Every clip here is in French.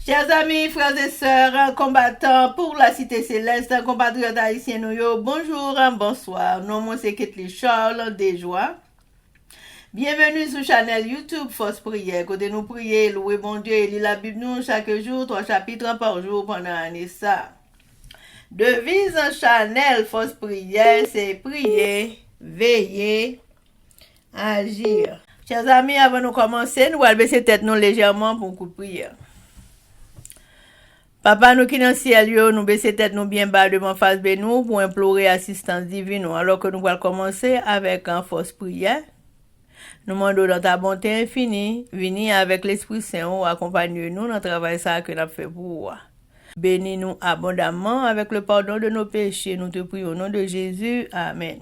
Chers amis, frères et sœurs, combattants pour la cité céleste, compatriotes haïtiens, bonjour, bonsoir. Nous, moi, c'est Ketli Charles, Desjoie. Bienvenue sur channel YouTube Force Prière. Côté nous prier, louer bon Dieu et lire la Bible nous chaque jour, 3 chapitres par jour pendant l'année ça. Devise en channel Force Prière, c'est prier, veiller, agir. Chers amis, avant de commencer, nous allons baisser tête nous légèrement pour un coup de prière. Papa, nous qui dans le ciel, nous baissons tête nous bien bas devant face de nous pour implorer assistance divine, alors que nous allons commencer avec un force prière. Nous demandons dans ta bonté infinie, venez avec l'Esprit Saint, accompagnez-nous dans le travail ça que nous avons fait pour vous. Bénis-nous abondamment avec le pardon de nos péchés. Nous te prions au nom de Jésus. Amen.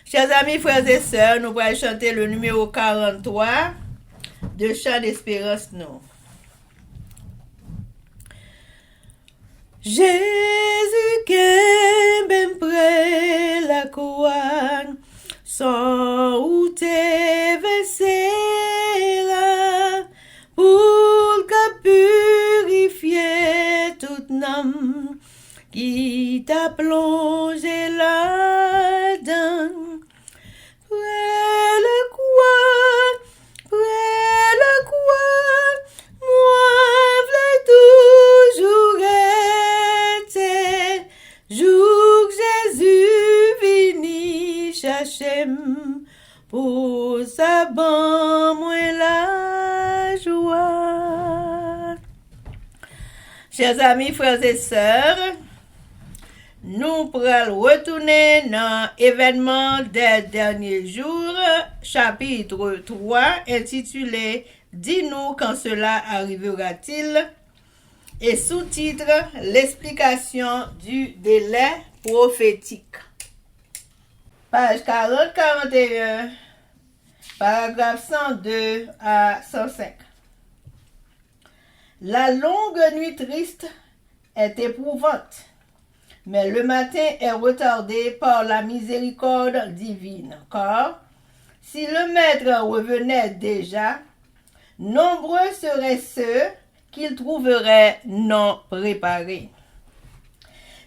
Chers amis, frères et sœurs, nous allons chanter le numéro 43 de Chant d'Espérance, nous. Jésus qui ben près la croix, sans ou t'es versé là, pour que purifier toute âme qui t'a plongé là-dedans. Près le croix, moi v'lais toujours être, jour que Jésus vini chercher pour sa ban moi la joie. Chers amis, frères et sœurs, nous pourrons retourner dans l'événement des derniers jours, chapitre 3, intitulé « Dis-nous quand cela arrivera-t-il » et sous-titre « L'explication du délai prophétique ». Page 40-41, paragraphe 102 à 105. La longue nuit triste est éprouvante, mais le matin est retardé par la miséricorde divine, car si le maître revenait déjà, nombreux seraient ceux qu'il trouverait non préparés.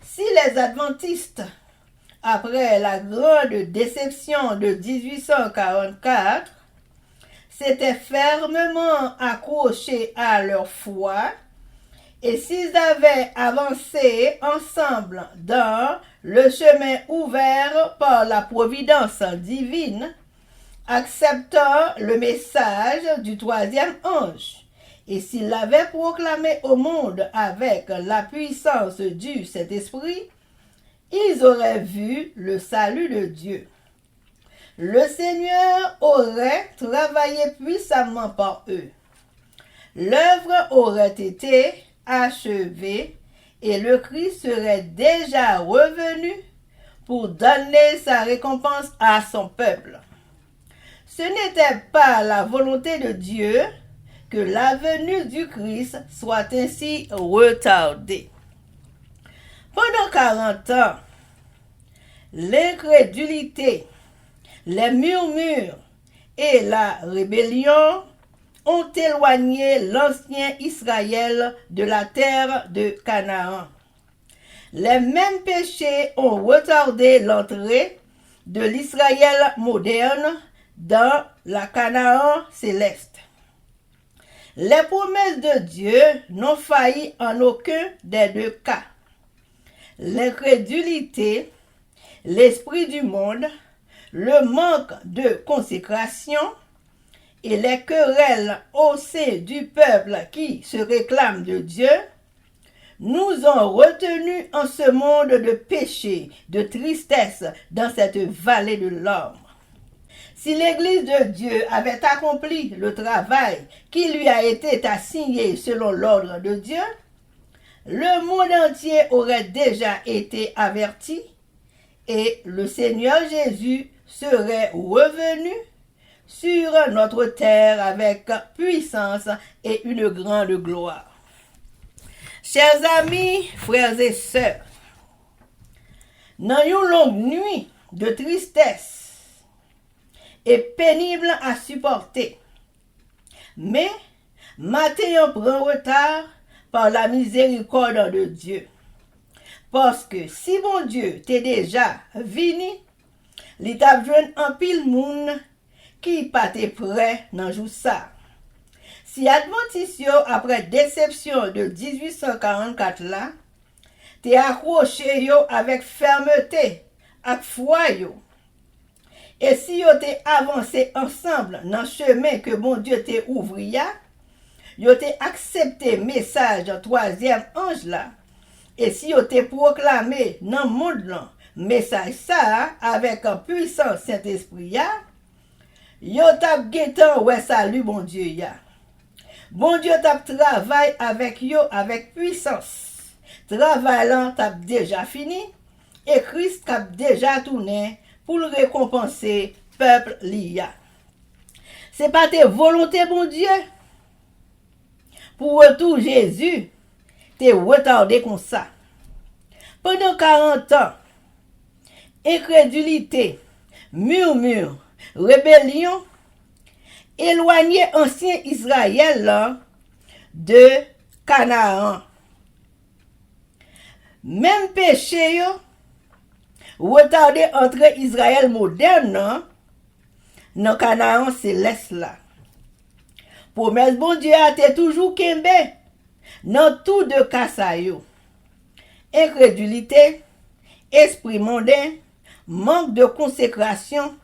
Si les adventistes, après la grande déception de 1844, s'étaient fermement accrochés à leur foi, et s'ils avaient avancé ensemble dans le chemin ouvert par la providence divine, acceptant le message du troisième ange, et s'ils l'avaient proclamé au monde avec la puissance du Saint-Esprit, ils auraient vu le salut de Dieu. Le Seigneur aurait travaillé puissamment par eux. L'œuvre aurait été achevée et le Christ serait déjà revenu pour donner sa récompense à son peuple. Ce n'était pas la volonté de Dieu que la venue du Christ soit ainsi retardée. Pendant 40 ans, l'incrédulité, les murmures et la rébellion ont éloigné l'ancien Israël de la terre de Canaan. Les mêmes péchés ont retardé l'entrée de l'Israël moderne dans la Canaan céleste. Les promesses de Dieu n'ont failli en aucun des deux cas. L'incrédulité, l'esprit du monde, le manque de consécration et les querelles au sein du peuple qui se réclame de Dieu nous ont retenus en ce monde de péché, de tristesse dans cette vallée de l'ombre. Si l'Église de Dieu avait accompli le travail qui lui a été assigné selon l'ordre de Dieu, le monde entier aurait déjà été averti et le Seigneur Jésus serait revenu sur notre terre avec puissance et une grande gloire. Chers amis, frères et sœurs, dans une longue nuit de tristesse et pénible à supporter, mais matin on prend retard par la miséricorde de Dieu. Parce que si mon Dieu t'est déjà vini, li t'a jwenn en pile moun qui pas te prêt dans jour ça. Si Adventiste yo après déception de 1844 là, t'es accroché yo avec fermeté, avec foi yo. Et si yo t'es avancé ensemble dans le chemin que bon Dieu t'est ouvri, yo t'es accepté message troisième ange là. Et si yo t'es proclamé dans le monde là, message ça avec un puissant Saint-Esprit, yo t'a guetan ouais salut bon Dieu ya. Bon Dieu t'a travaillé avec yo avec puissance. Travail là t'a déjà fini et Christ t'a déjà tourné pour le récompenser peuple liya. C'est pas tes volontés bon Dieu. Pour retour Jésus, t'es retardé comme ça. Pendant 40 ans, incrédulité, murmure, rébellion, éloigné ancien Israël là, de Canaan. Même péché yo, retardé entre Israël moderne dans Canaan céleste là. Promesse bon Dieu a été toujours kembe dans tout de cas ça yo. Incrédulité, esprit mondain, manque de consécration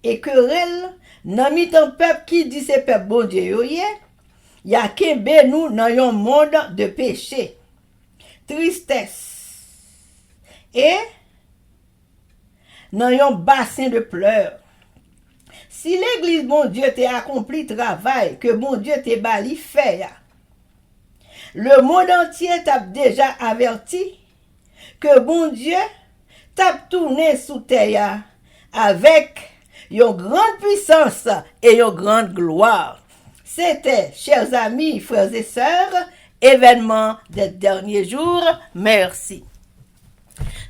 et querelle nan mitan peuple qui dit c'est peuple bon Dieu yo y a kembe nous dans un monde de péché, tristesse et dans un bassin de pleurs. Si l'église bon Dieu t'a accompli travail que bon Dieu t'a bali fait, le monde entier t'a déjà averti que bon Dieu t'a tourné sous terre avec une grande puissance et une grande gloire. C'était, chers amis, frères et sœurs, événement des derniers jours. Merci.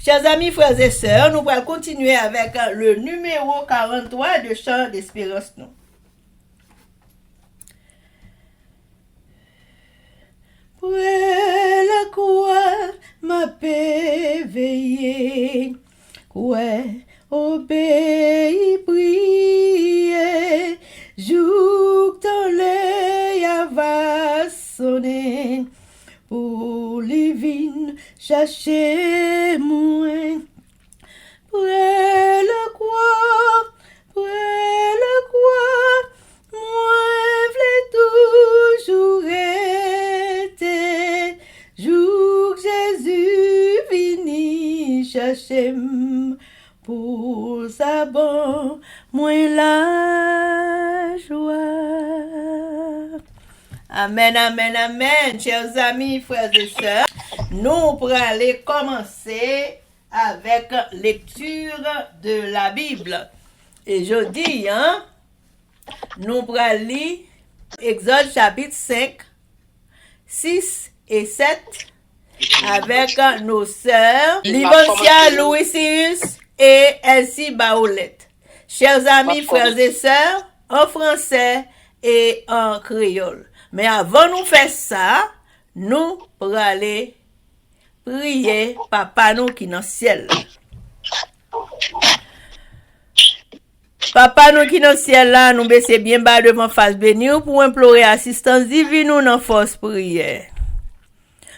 Chers amis, frères et sœurs, nous allons continuer avec le numéro 43 de Chant d'Espérance. Près la croix m'a veillé, ouais, obéi, prier, jour dans l'œil va sonner, pour les vignes chercher moins. Près la croix, moi v'lais toujours été, jour Jésus vini chercher pour sa bon, moi la joie. Amen, amen, amen, chers amis, frères et sœurs. Nous pourrons aller commencer avec lecture de la Bible. Et je dis, nous pourrons lire Exode chapitre 5, 6 et 7 avec nos sœurs Livancia Louisius et Elsie Baoulette. Chers amis, frères et sœurs, en français et en créole. Mais avant nous faire ça, nous pour aller prier Papa nous qui est dans le ciel. Papa nous qui est dans le ciel là, nous baisser bien bas devant face béni pour implorer assistance divine nous dans force prière.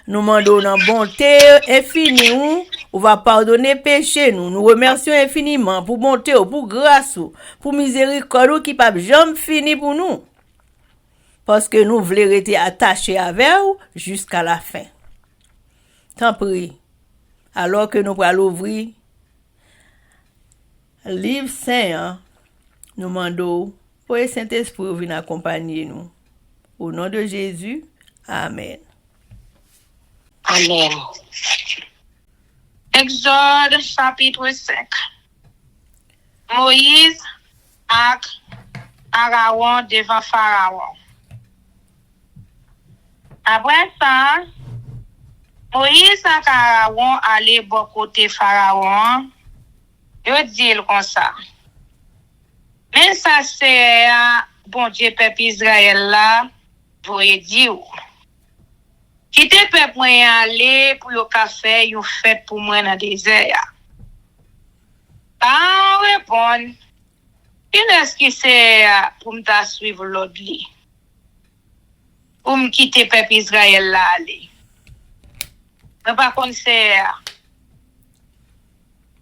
Nous demandons dans bonté infinie ou va pardonner péché nous. Nous remercions infiniment pour bonté pour grâce pour miséricorde qui pas jamais fini pour nous. Parce que nous voulons rester attachés avec vous jusqu'à la fin. Tant pis. Alors que nous allons ouvrir le livre saint, nous demandons pour le Saint-Esprit venir accompagner nous. Au nom de Jésus, Amen. Amen. Exode chapitre 5. Moïse ak Aaron devant Pharaon. Après ça, Moïse ak Aaron allé bon côté Pharaon. Yo dit comme ça. Mais ça c'est bon Dieu peuple Israël là, voyez dire. Quitte peuple moi aller pour yo ka faire une fête pour moi dans désert. Pas répondre. Est-ce que c'est pour me suivre l'autre li? Pour me quitter peuple Israël là aller. Moi pas conseiller.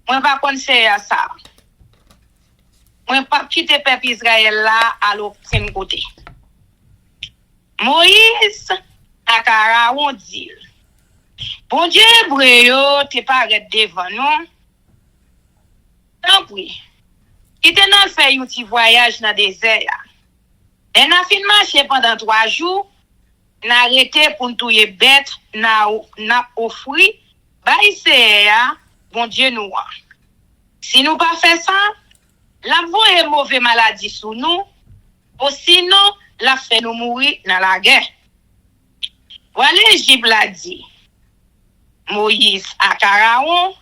Moi pas conseiller ça. Moi pas quitter peuple Israël là à l'autre côté. Moïse a Pharaon dit. Bon Dieu hébreu t'es pas devant nous. Tant pis. Qui te nan fait un petit voyage dans le désert. Et n'a fin marché pendant 3 jours, n'a arrêté pour nous touyer bête, n'a offri, bah c'est bon Dieu nous. Si nous pas fait ça, la voie mauvaise maladie sous nous, ou sinon la fait nous mourir dans la guerre. Voilà Égypte l'a dit. Moïse à Pharaon,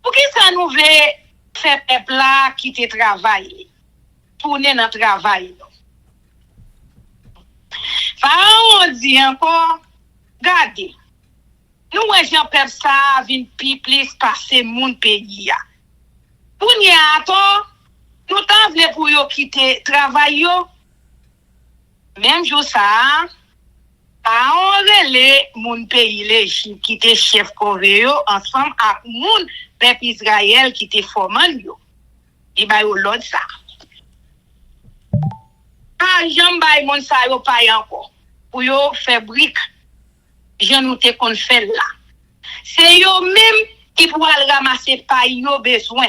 pour qui ça nous veut faire peuple là qui te travaille, tourner dans le travail. Pharaon dit encore, regardez, nous, Jean peuple ça, vient plus passer mon pays. Pour n'y attendre, nous t'en pour yo quitter le travail. Même jour ça, Pharaon relè mon pays l'Égypte qui était chef Corée ensemble avec mon peuple Israël qui était formant yo. Et ba yo l'autre ça. J'en bay mon sa yo pa encore pour yo faire brique. J'en nous te kon fait là. C'est yo même qui pour ramasser pa yo besoin.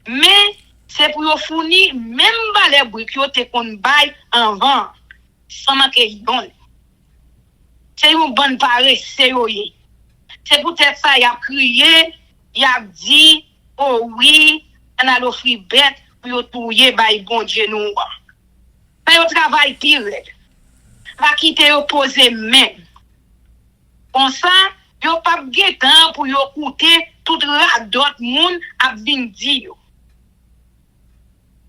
Mais c'est pour yo fournir même ba les briques yo te kon bay en vent sans manquer yon. C'est une bonne paresse, c'est oui. C'est peut-être ça, il a crié, il a dit, oh oui, on a l'offrir bête pour touiller, bah, bon Dieu nous. Mais au travail pire, va quitter opposé même. Comme ça, il n'y a pas de temps pour écouter tout le d'autres monde à venir dire.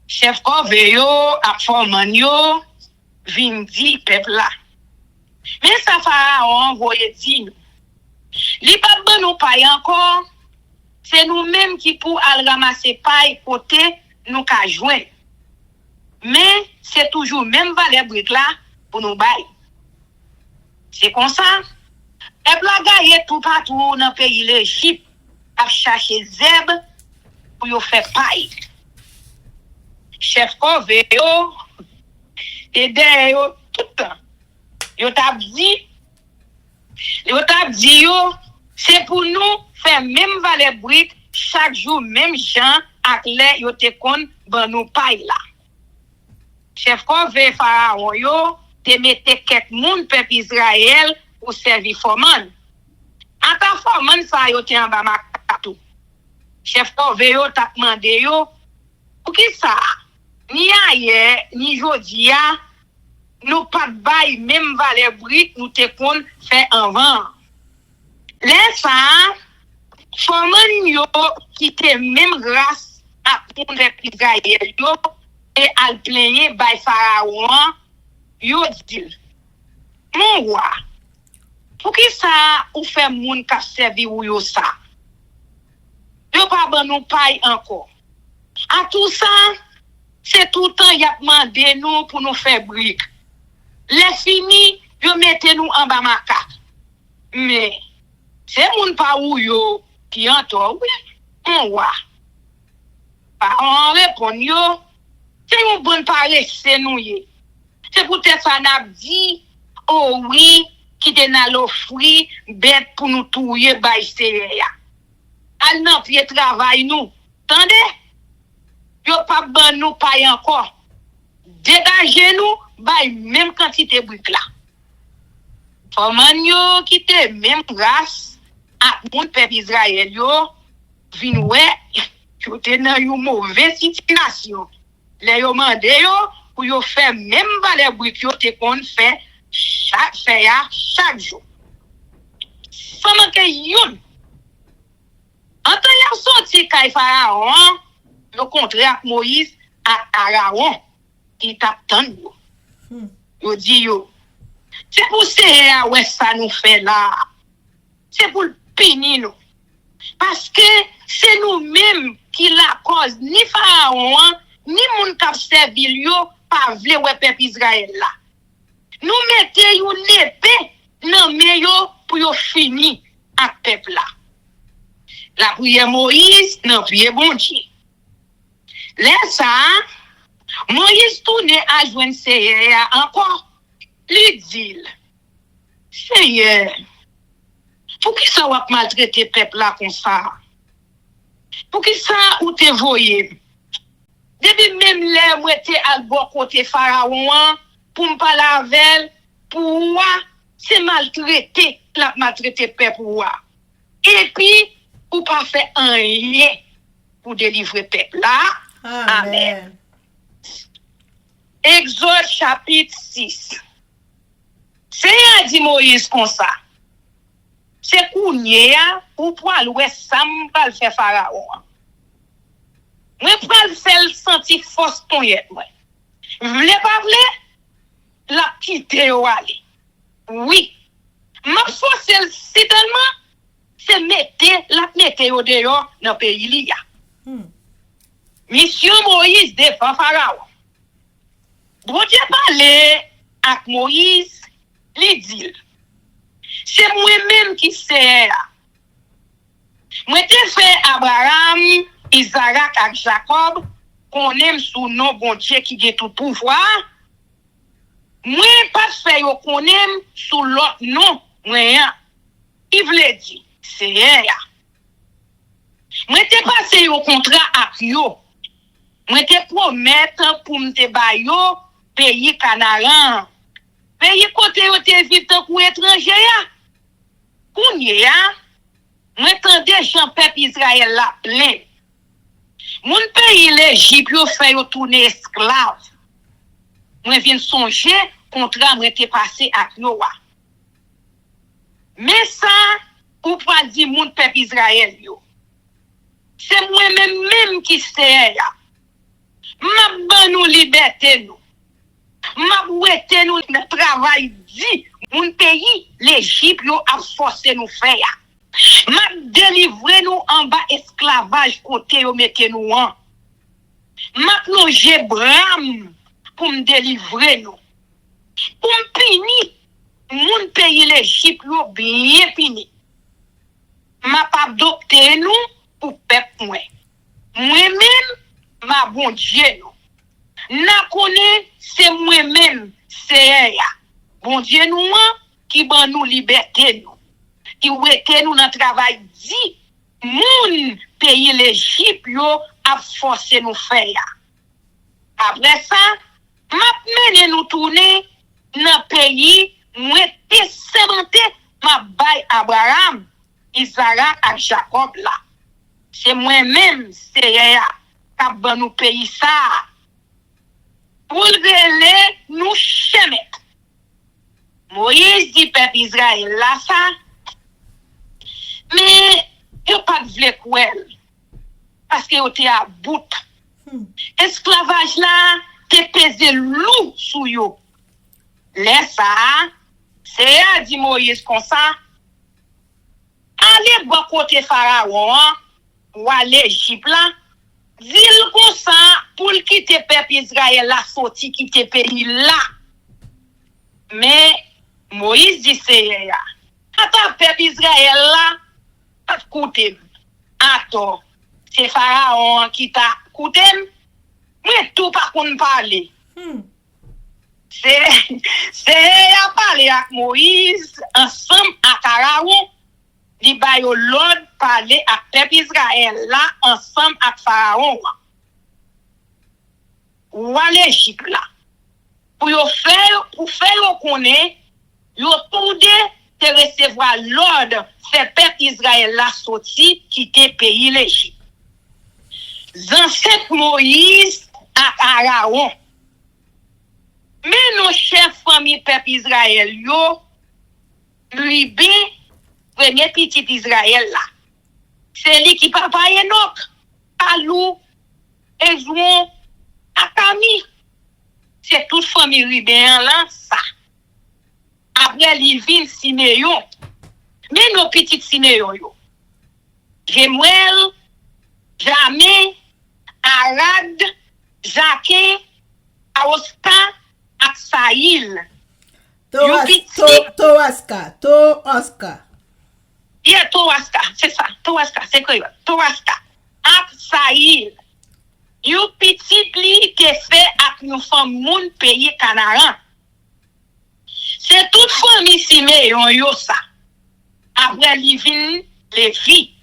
Chef Corveyo, à Formanio, vient dire peuple là. Mais ça Pharaon voyait dire li pas bon nous paye encore c'est nous-mêmes qui pour aller ramasser paille côté nous ka joindre mais c'est toujours même valeur brique là pour nous bail c'est comme ça et la gagne tout partout dans pays l'Égypte à chercher zeb pour yo faire paille chef Corveyo et derrière tout le temps yo t'a dit c'est pour nous faire même valeur brique chaque jour même gens ak les yo te kon ban nous paille là chef Corvée Pharaon yo te mette quelques moun peuple Israël pour servir forman en ta forman ça yo te en bas makatou chef Corvée yo t'a demandé yo pour qui ça ni hier ni jodi nous pas bail même valeur brique nous te kon fait en vent les ça forman yo qui te même grâce à pour les Israël yo et al plaigner by Pharaon yo dit mon roi pour qui ça ou fait moun ka servi ou yo ça yo pas ban nous paille encore à tout ça c'est tout le temps y a demandé nous pour nous faire brique. Les fini, yo mettez nous en bas maka. Mais, c'est moun pa ou yo qui entend, oui, on voit. On répond yo, c'est une bonne paresse, c'est nous yé. C'est peut-être ça n'a dit, oh oui, qui te n'a l'offri, bête pour nous touyer, bay ya. Al nan pied travail nous. Tendez? Yo pas ban nous paye encore. Dégagez nous, bay même quantité brique là. Forman yo qui te même grâce à mon peuple Israël yo, vin ouais, yo te nan yon mauvaise situation. Les yo mande yo pour yo faire même valeur brique yo te kon fait chaque jour. Sans manquer yon. En tant y a sorti kay Pharaon, yo contraire avec Moïse à Aaron qui t'attend yo. Yo dit yo C'est pour ça ouais ça nous fait là. C'est pour le punir nous. Parce que c'est nous-mêmes qui la cause, ni Pharaon, ni moun kap servil yo, pas vle ouais peuple Israël là. Nous mettons une épée dans men yo pour yo fini avec peuple là. La prière Moïse, non prière bon Dieu. Là ça, Moïse tourne à joindre Seigneur encore. Lui dit, Seigneur, pour qui ça va maltraiter peuple là comme ça? Pour qui ça ou te voyer? Depuis même là, moi te à bon côté Pharaon pour me parler avec pour moi, c'est maltraiter, la maltraiter peuple moi. Et puis, ou pas faire un lien pour délivrer peuple là. Amen. Exode chapitre 6. Seigneur dit Moïse comme ça. C'est kounye ou pour aller ça m'pa faire Pharaon. Moi pour le faire sentir force ton yet moi. Vle pas vle la quitter ou aller. Oui. M'a forcer si tellement c'est mettre au dehors dans pays li ya. Mission Moïse défend Pharaon. Bon Dieu parler avec Moïse, lui dit c'est moi-même qui sais. Moi te fait Abraham, Isaac et Jacob qu'on aime sous nom bon Dieu qui a tout pouvoir. Moi pas fait qu'on aime sous l'autre nom moi. Il voulait dire c'est moi te passé au contrat avec yo. Moi te promettre pour me te ba yo pays Canaan. Pays côté yo te vite pour étranger ya. Kounye ya, moi tande Jean peuple Israël la plein. Mon pays l'Égypte yo fait yo tourner esclave. Moi vinn songer contrat moi te passé avec yo. Mais ça ou pas dire mon peuple Israël yo. C'est moi même qui sais ya. M'a ban nous liberté nous. M'a wete nous le travail dit mon pays l'Égypte yo a forcé nous faire. M'a délivrer nous en bas esclavage côté yo mette nous en. M'a plongé bram pour me délivrer nous. Pour me punir mon pays l'Égypte yo bien puni. M'a pas adopté nous pour peuple moi. Moi-même ma bon Dieu nous. Na connaît c'est moi-même c'est ya. Bon Dieu nous qui ban nous liberté nous. Qui wete nous dans travail dit moun pays l'Égypte yo a forcé nous faire. Après ça, m'a mené nous tourner dans pays moi te sementé m'a bay Abraham, Isaac et Jacob là. C'est moi-même c'est ya qui ban nous pays ça. Pour le nous chemet. Moïse dit peuple Israël là ça. Mais yo pas vle kouel. Parce que yo te à bout. Esclavage là te pesé lourd sou yo. Laisse ça, c'est a dit Moïse comme ça. Allez bon côté Pharaon ou aller Égypte là. Dis comme ça pour quitter peuple Israël là sorti quitter pays là. Mais Moïse dit c'est ya. Quand peuple Israël là pas écouter. Attends, c'est Pharaon qui t'a écouté. Mais tout pas qu'on parler. C'est a parler avec Moïse ensemble avec Pharaon. Li ba yo l'ordre parler avec peuple Israël là ensemble avec Pharaon. Ou aller Égypte là. Pour faire connaître yo tout de recevoir l'ordre fait peuple Israël là sorti quitter pays l'Égypte. Ancêtre Moïse à Aaron. Mais nos chefs famille peuple Israël yo lui bien premier petit Israël là. C'est lui qui papa Enoch, Alou, Ezron, Akami. C'est toute famille Ruben là ça. Après, il vient Siméon. Mais nos petits Siméon, yo. Jemuel, Jamé, Arad, Jacquin, Aosta, Aksaïl. Toaska. Yeah, Toaska, c'est ça. Toaska, c'est quoi? Toaska. Aksaïl. Yon petit li te fait ak yon femme moun pays Canaan. C'est toute famille Siméon yo ça. Après li vin Lévi.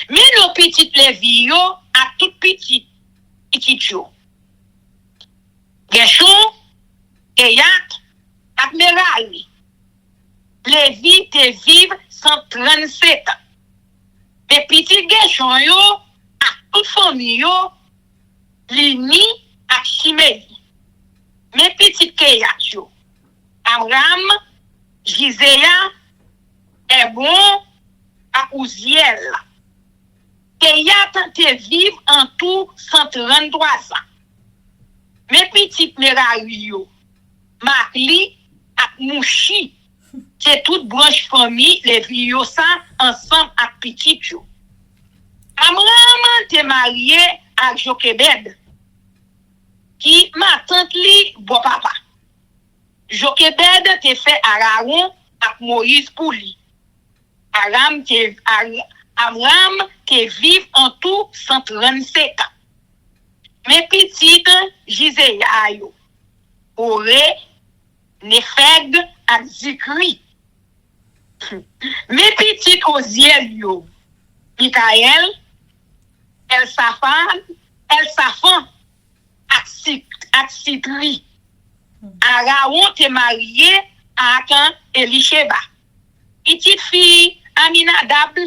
Mais nos petites Lévi yo a tout petit yo. Gershon, Keyat, ak Merari. Lévi te vive 137 ans. Mais petit Gershon yo a toute famille yo Lini ak Shimei. Mais petit Keyat yo. Amram, Gisea, Hebron, ak Uziel. Keyat te vive en tout 133 ans. Mais petit Merari yo. Makli ak Mouchi. C'est toute branche famille, les vieux ça, ensemble ak petit yo. Amram te marié ak Jochebed, qui ma tante li bon papa. Jochebed te fait Aaron ak Moïse pour lui. Amram te vive en tout 137 ans. Mais petite Gisea yo, Oré, Nefeg ak Zikri. Mais petite Oziel yo, Mikaël, Elsafan ak Sikri. Aaron te marié ak Elisheba. Petite fille Aminadab,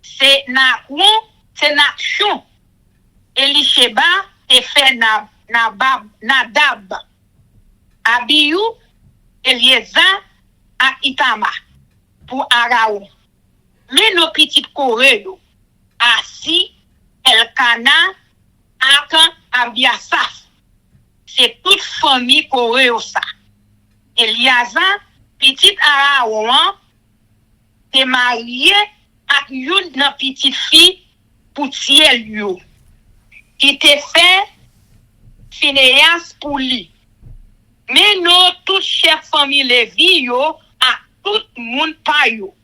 c'est Nachshon. Elisheba te fait Nadab. Abiyu, Eliezer ak Itama pour Aaron. Mais nos petites Corées, Asi, Elkana, ak Abiasaf. C'est toute famille Corée ça. Eliazar, petite Aaron, te marié ak une petite fille pour Tiel yo, qui te fait Phineas pour lui. Mais nous, toute chère famille Lévi yo, à tout monde pa yo.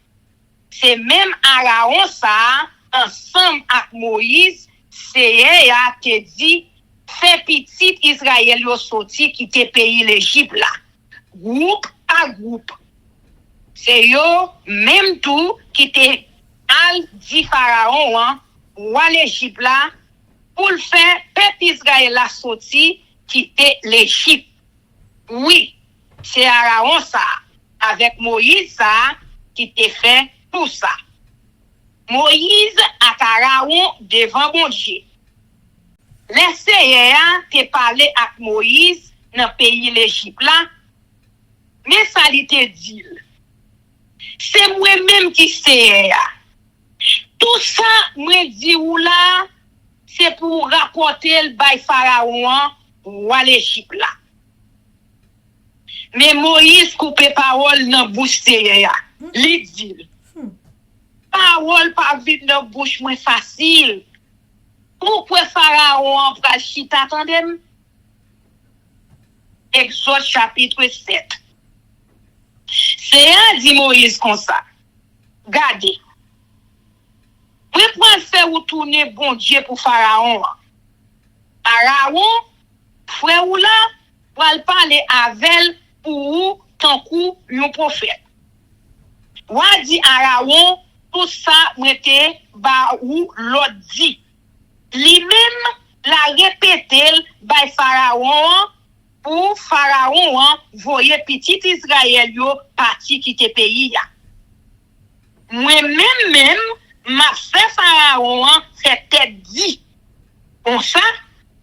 C'est même Aaron ça, ensemble avec Moïse, c'est a te dit, fait petit Israël yo sorti qui te pays l'Égypte là. Groupe à groupe. C'est yo, même tout, qui te al dit Pharaon, roi l'Égypte là, pour le faire, peuple Israël la sorti, qui te l'Égypte. Oui, c'est Aaron ça, avec Moïse ça, qui te fait tout ça. Moïse a Aaron devant bon Dieu. L'essayé te parlé avec Moïse dans le pays l'Égypte là, mais ça lui te dit. C'est moi-même qui sais. Tout ça, moi dit ou là, c'est pour rapporter le bail Pharaon roi l'Égypte là. Mais Moïse coupe parole dans bouche c'est li dit. Parole pas vite dans bouche moins facile. Pourquoi Pharaon pral chita attendez? Exode chapitre 7. C'est un dit Moïse comme ça. Gardez. Vous pouvez faire retourner bon Dieu pour Pharaon. Pharaon, frère ou là, pour parler avec pour tant coup un prophète. Ou dit Aaron, tout ça m'était ba ou l'autre dit. Lui-même l'a répété by Pharaon pour Pharaon voyer petit Israël yo parti quitter pays ya. Moi-même m'a fait Pharaon fait tête dit. Comme ça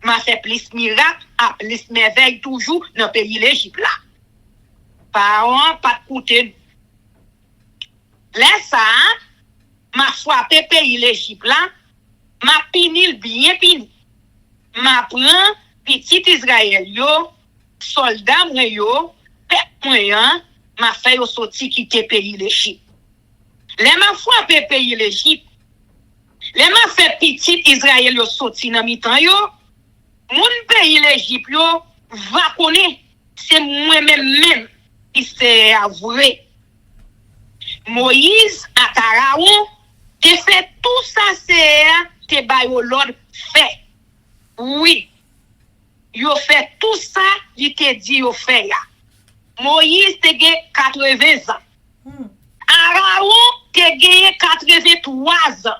m'a fait plus miracle, plus merveille toujours dans le pays l'Égypte là. Pharaon pas coûter. Là ça m'a frappé pays l'Égypte là, m'a pini bien pini. M'a prend petit Israël yo, soldat moi yo, peuple moi m'a fait yo sorti quitter pays l'Égypte. Les m'a frappé pays l'Égypte. Les m'a fait petit Israël yo sorti dans mi-temps yo. Mon pays l'Égypte yo va connaître c'est moi-même qui s'est avoué. Moïse à Pharaon te fait tout ça c'est te ba yo l'ordre fait. Oui. Yo fait tout ça, il te dit yo fait ya. Moïse te gen 80 ans. Pharaon te gen 83 ans.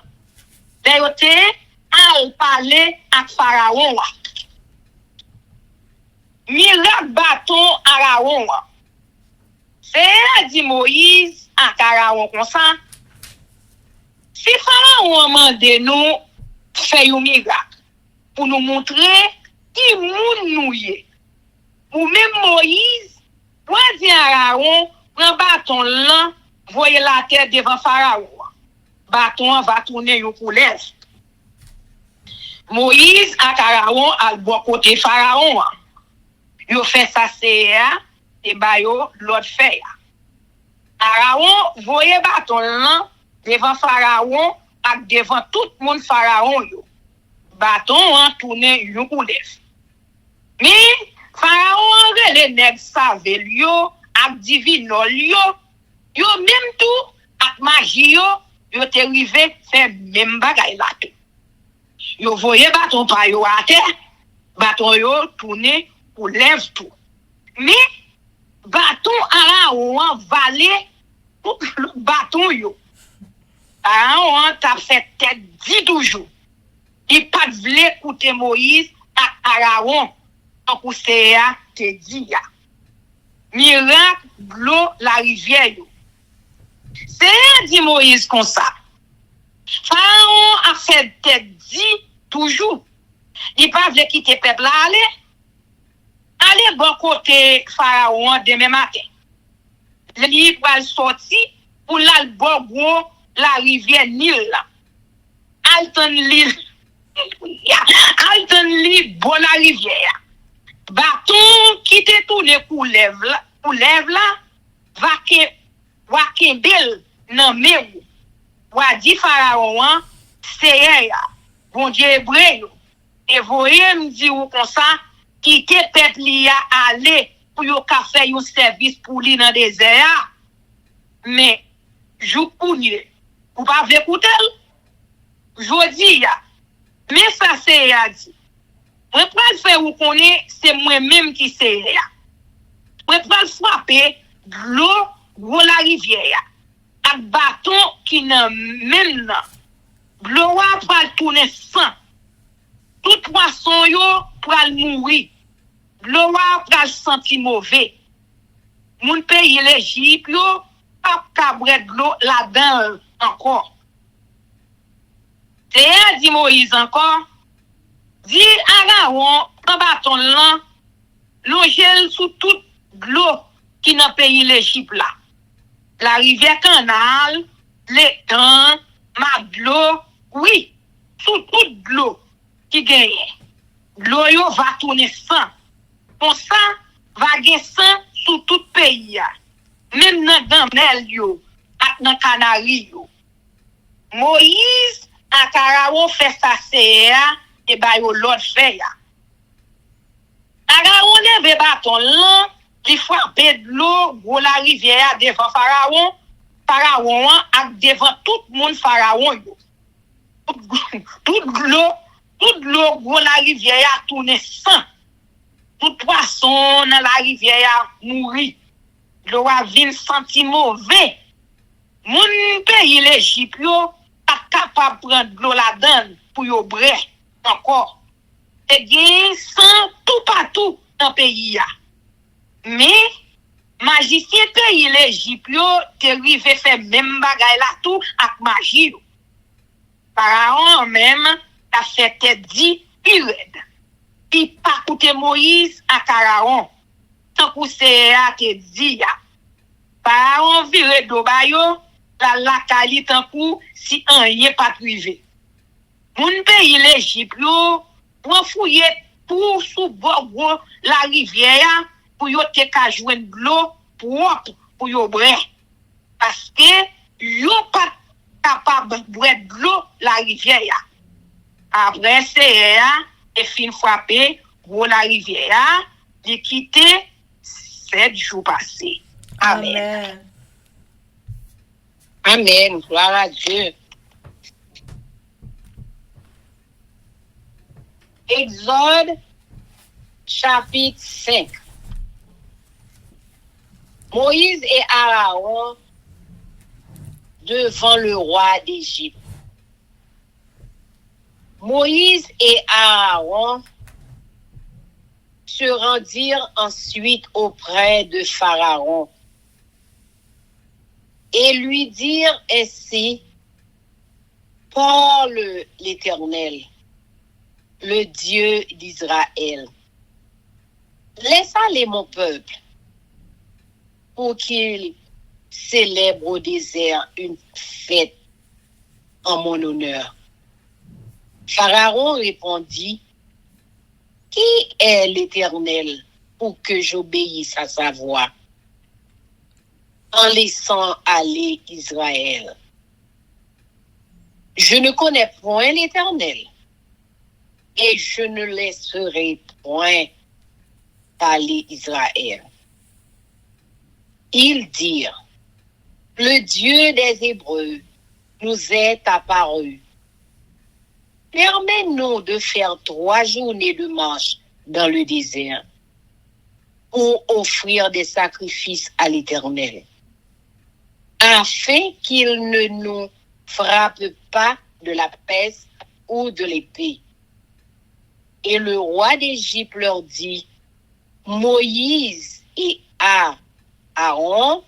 D'ailleurs te al parler avec Pharaon. Miracle bâton Pharaon. C'est dit Moïse à Pharaon comme ça. Si Pharaon mande nous faire un miracle pour nous montrer qui moun nou yé. Ou même Moïse, pour dire à Aaron, prend bâton là, voyez la terre devant Pharaon. Bâton va tourner yon coulève. Moïse à Aaron à bon côté Pharaon. Yo fait ça c'est et ba yo l'autre fait. Aaron voyez bâton là devant Pharaon ak devant tout le monde Pharaon yo. Bâton a tourné yon coulève. Mais Pharaon les nèg savent yo ak divinol yo même tout ak magie yo te rivé faire même bagay la tout. Yo voyé bâton pa yo à terre, bâton yo tourné pour lève tout. Mais bâton Pharaon valé tout bâton yo. Pharaon t'a fait tête 10 toujours. Il pas voulu écouter Moïse ak Aaron. Pour ça te dit ya. Miracle l'eau la rivière yo. C'est dit Moïse comme ça. Pharaon a fait tête dit toujours. Il pas veut quitter peuple là aller bon côté Pharaon demain matin. Il va sortir pour la bon la rivière Nil là. Alton l'île. Alton l'île bon la rivière. Bâton qui te tourne coulève là va ke bel nan meou wa di Pharaon c'est ya bon Dieu hébreu et voyez me dit ou comme ça qui te peuple li a aller pour yo ka faire un service pour li dans désert mais jou kounye ou pas écouter jodi ya mais ça c'est ya dit moi pas faire ou connaît c'est moi-même qui c'est là. Moi pas frapper l'eau ou la rivière avec bâton qui n'a même là. L'eau va tourner sans. Tout poisson yo pour mourir. L'eau va sentir mauvais. Mon pays l'Égypte yo pas cabret l'eau là-dedans encore. C'est dit Moïse encore. Dis Aaron, prends bâton là, longel sous toute l'eau qui dans pays l'Égypte là. La rivière Canal, l'étang, Maglo, oui, sous toute l'eau qui gagne. L'eau yo va tourner sans. Pour ça, va gagner sans sous tout pays. Même dans Gamel yo, ak dans Canaries yo. Moïse à Pharaon fait ça c'est et ba yo l'autre fait ya. Pharaon lève bâton là, il frappe de l'eau pour la rivière devant Pharaon. Pharaon ak devant tout le monde Pharaon yo. Toute l'eau pour la rivière tourne sans. Tout poisson dans la rivière mourir. L'eau a vin senti mauvais. Mon pays l'Égypte yo pas capable prendre l'eau là-dedans pour yo bré encore. Et gain sans tout partout dans le pays. Mais, magicien pays l'Égypte, te rive fait même bagay la tout avec magie. Pharaon même, a fait tête dit, il red. Il pas coûté Moïse à Pharaon. Tant que c'est à te dit, Pharaon vire d'obayo, la cali tant coup, si un y est pas privé. Mon pays l'Égypte, pour fouiller tout sous bord la rivière, pour yo te ka joindre l'eau propre pour yo boire. Parce que yo pas capable de boire de l'eau la rivière. Après, c'est et fin frappé, pour la rivière, de quitter 7 jours passés. Amen. Amen. Gloire à Dieu. Exode, chapitre 5. Moïse et Aaron devant le roi d'Égypte. Moïse et Aaron se rendirent ensuite auprès de Pharaon et lui dirent ainsi: Parle l'Éternel, le Dieu d'Israël. Laisse aller mon peuple pour qu'il célèbre au désert une fête en mon honneur. Pharaon répondit: Qui est l'Éternel pour que j'obéisse à sa voix en laissant aller Israël? Je ne connais point l'Éternel et je ne laisserai point aller Israël. Ils dirent: Le Dieu des Hébreux nous est apparu. Permets-nous de faire 3 journées de marche dans le désert pour offrir des sacrifices à l'Éternel, afin qu'il ne nous frappe pas de la peste ou de l'épée. Et le roi d'Égypte leur dit: Moïse et Aaron,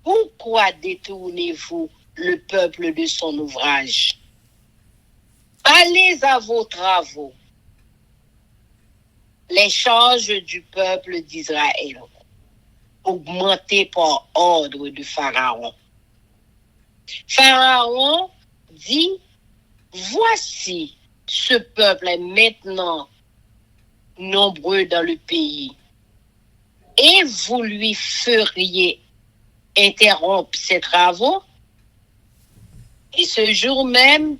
pourquoi détournez-vous le peuple de son ouvrage? Allez à vos travaux. Les charges du peuple d'Israël augmentées par ordre de Pharaon. Pharaon dit: Voici, ce peuple est maintenant nombreux dans le pays, et vous lui feriez interrompre ses travaux. Et ce jour même,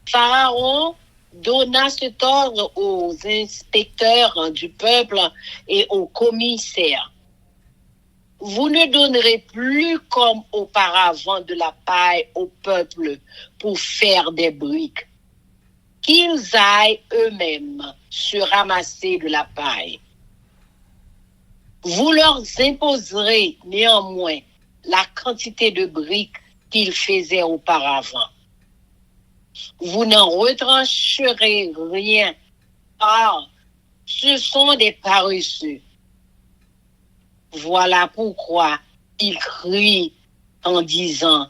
Pharaon donna cet ordre aux inspecteurs du peuple et aux commissaires: Vous ne donnerez plus comme auparavant de la paille au peuple pour faire des briques. Qu'ils aillent eux-mêmes se ramasser de la paille. Vous leur imposerez néanmoins la quantité de briques qu'ils faisaient auparavant. Vous n'en retrancherez rien, car ce sont des paresseux. Voilà pourquoi ils crient en disant: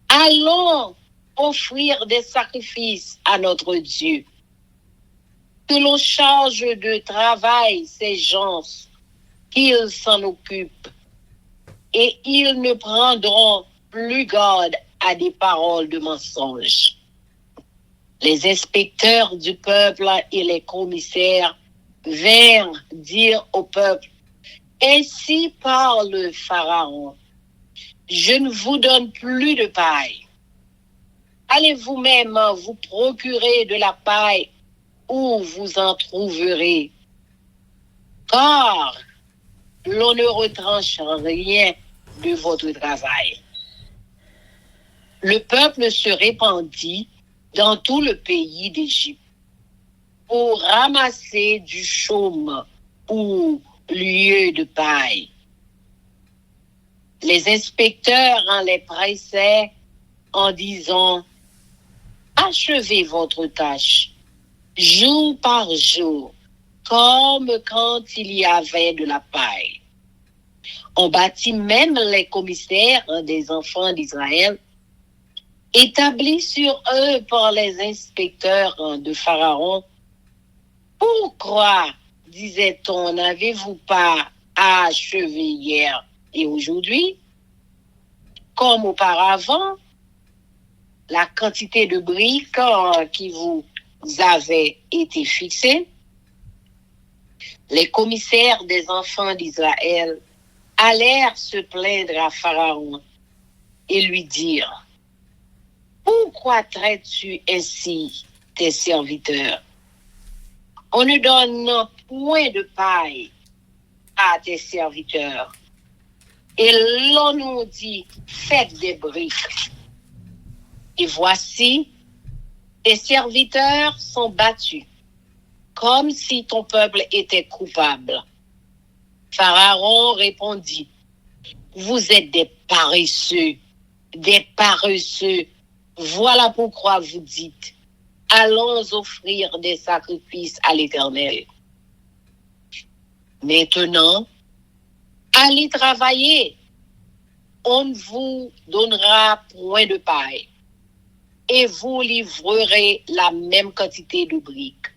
Allons offrir des sacrifices à notre Dieu. Que l'on charge de travail ces gens, qu'ils s'en occupent, et ils ne prendront plus garde à des paroles de mensonge. Les inspecteurs du peuple et les commissaires vinrent dire au peuple: Ainsi parle Pharaon, je ne vous donne plus de paille. Allez vous-même vous procurer de la paille où vous en trouverez, car l'on ne retranche rien de votre travail. Le peuple se répandit dans tout le pays d'Égypte pour ramasser du chaume ou lieu de paille. Les inspecteurs en les pressaient en disant: Achevez votre tâche, jour par jour, comme quand il y avait de la paille. On bâtit même les commissaires des enfants d'Israël, établis sur eux par les inspecteurs de Pharaon. Pourquoi, disait-on, n'avez-vous pas achevé hier et aujourd'hui? Comme auparavant, la quantité de briques qui vous avait été fixée. Les commissaires des enfants d'Israël allèrent se plaindre à Pharaon et lui dirent: pourquoi traites-tu ainsi tes serviteurs? On ne donne point de paille à tes serviteurs. Et l'on nous dit: faites des briques. Et voici, tes serviteurs sont battus, comme si ton peuple était coupable. Pharaon répondit: vous êtes des paresseux, des paresseux. Voilà pourquoi vous dites: allons offrir des sacrifices à l'Éternel. Maintenant, allez travailler. On ne vous donnera point de paille, et vous livrerez la même quantité de briques.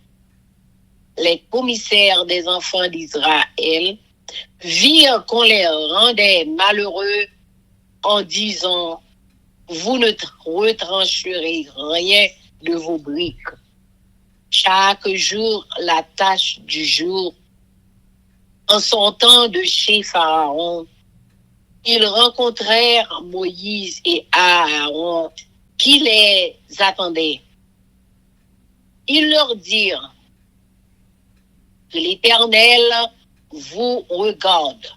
Les commissaires des enfants d'Israël virent qu'on les rendait malheureux en disant: vous ne retrancherez rien de vos briques. Chaque jour, la tâche du jour. En sortant de chez Pharaon, ils rencontrèrent Moïse et Aaron qui les attendaient. Ils leur dirent: que l'Éternel vous regarde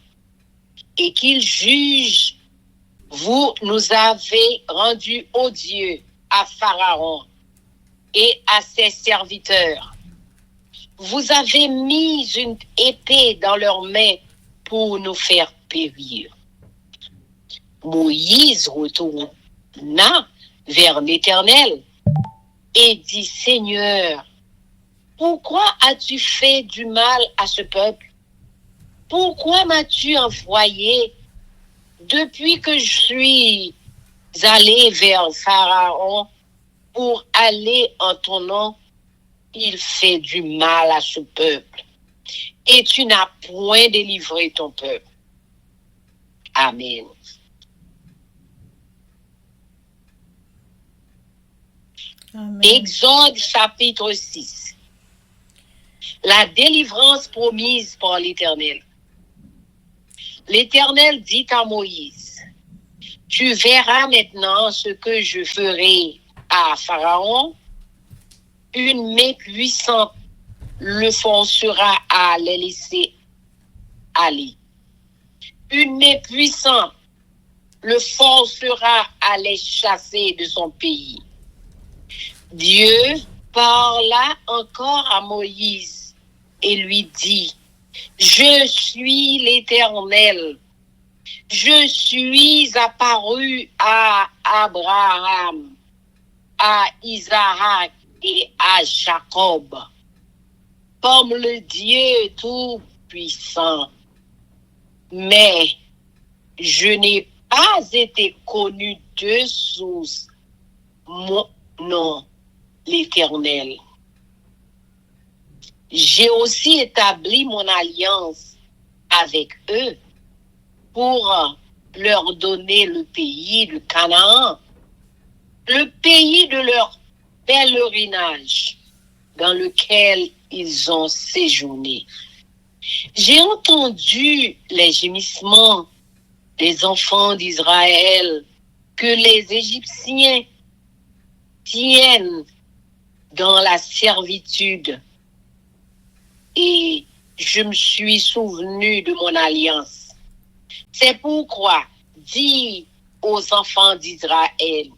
et qu'il juge. Vous nous avez rendus odieux à Pharaon et à ses serviteurs. Vous avez mis une épée dans leurs mains pour nous faire périr. Moïse retourna vers l'Éternel et dit: Seigneur, pourquoi as-tu fait du mal à ce peuple? Pourquoi m'as-tu envoyé depuis que je suis allé vers Pharaon pour aller en ton nom? Il fait du mal à ce peuple et tu n'as point délivré ton peuple. Amen. Amen. Exode chapitre 6. La délivrance promise par l'Éternel. L'Éternel dit à Moïse: tu verras maintenant ce que je ferai à Pharaon. Une main puissante le forcera à les laisser aller. Une main puissante le forcera à les chasser de son pays. Dieu parla encore à Moïse et lui dit: je suis l'Éternel. Je suis apparu à Abraham, à Isaac et à Jacob comme le Dieu tout-puissant. Mais je n'ai pas été connu de sous mon nom, l'Éternel. J'ai aussi établi mon alliance avec eux pour leur donner le pays de Canaan, le pays de leur pèlerinage dans lequel ils ont séjourné. J'ai entendu les gémissements des enfants d'Israël que les Égyptiens tiennent dans la servitude. Et je me suis souvenu de mon alliance. C'est pourquoi, dis aux enfants d'Israël: